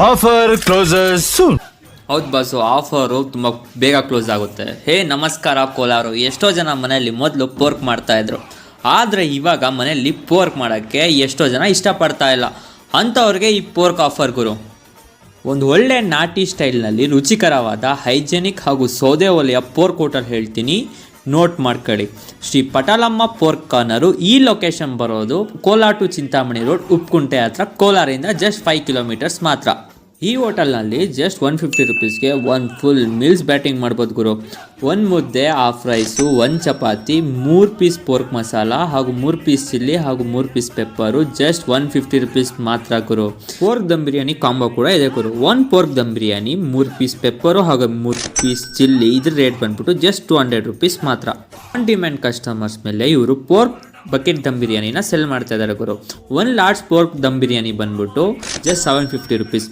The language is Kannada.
Offer closes soon. ಹೌದು ಬಸ್ಸು, ಆಫರು ತುಂಬ ಬೇಗ ಕ್ಲೋಸ್ ಆಗುತ್ತೆ. ಹೇ ನಮಸ್ಕಾರ ಕೋಲಾರು. ಎಷ್ಟೋ ಜನ ಮನೆಯಲ್ಲಿ ಮೊದಲು ಪೋರ್ಕ್ ಮಾಡ್ತಾಯಿದ್ರು, ಆದರೆ ಇವಾಗ ಮನೆಯಲ್ಲಿ ಪೋರ್ಕ್ ಮಾಡೋಕ್ಕೆ ಎಷ್ಟೋ ಜನ ಇಷ್ಟಪಡ್ತಾ ಇಲ್ಲ. ಅಂಥವ್ರಿಗೆ ಈ ಪೋರ್ಕ್ ಆಫರ್ ಗುರು. ಒಂದು ಒಳ್ಳೆ ನಾಟಿ ಸ್ಟೈಲ್ನಲ್ಲಿ ರುಚಿಕರವಾದ ಹೈಜೆನಿಕ್ ಹಾಗೂ ಸೌದೆ ಒಲೆಯ ಪೋರ್ಕ್ ಹೋಟೆಲ್ ಹೇಳ್ತೀನಿ, ನೋಟ್ ಮಾಡ್ಕೊಳ್ಳಿ. Shri Patalamma pork corner. ಈ ಲೊಕೇಶನ್ ಬರೋದು ಕೋಲಾರ ಟು ಚಿಂತಾಮಣಿ ರೋಡ್, ಉಪ್ಕುಂಟೆ ಹತ್ರ, ಕೋಲಾರಿಂದ ಜಸ್ಟ್ 5 ಕಿಲೋಮೀಟರ್ಸ್ ಮಾತ್ರ. ಈ ಹೋಟೆಲ್ನಲ್ಲಿ ಜಸ್ಟ್ 150 ರುಪೀಸ್ಗೆ ಒಂದು ಫುಲ್ ಮೀಲ್ಸ್ ಬ್ಯಾಟಿಂಗ್ ಮಾಡ್ಬೋದು ಗುರು. ಒಂದು ಮುದ್ದೆ, ಹಾಫ್ ರೈಸು, ಒಂದು ಚಪಾತಿ, 3 ಪೀಸ್ ಪೋರ್ಕ್ ಮಸಾಲ ಹಾಗೂ 3 ಪೀಸ್ ಚಿಲ್ಲಿ ಹಾಗೂ 3 ಪೀಸ್ ಪೆಪ್ಪರು, ಜಸ್ಟ್ 150 ರುಪೀಸ್ ಮಾತ್ರ ಗುರು. ಪೋರ್ಕ್ ದಮ್ ಬಿರಿಯಾನಿ ಕಾಂಬೋ ಕೂಡ ಇದೆ ಗುರು. 1 pork dum biryani, 3 piece pepper ಹಾಗೂ 3 ಪೀಸ್ ಚಿಲ್ಲಿ, ಇದ್ರ ರೇಟ್ ಬಂದ್ಬಿಟ್ಟು ಜಸ್ಟ್ 200 ರುಪೀಸ್ ಮಾತ್ರ. ಆನ್ ಡಿಮ್ಯಾಂಡ್ ಕಸ್ಟಮರ್ಸ್ ಮೇಲೆ ಇವರು ಪೋರ್ಕ್ ಬಕೆಟ್ ದಮ್ ಬಿರಿಯಾನಿನ ಸೆಲ್ ಮಾಡ್ತಾ ಇದ್ದಾರೆ ಗುರು. 1 ಲಾರ್ಜ್ ಪೋರ್ಕ್ ದಮ್ ಬಿರಿಯಾನಿ ಬಂದ್ಬಿಟ್ಟು ಜಸ್ಟ್ 750 ರುಪೀಸ್.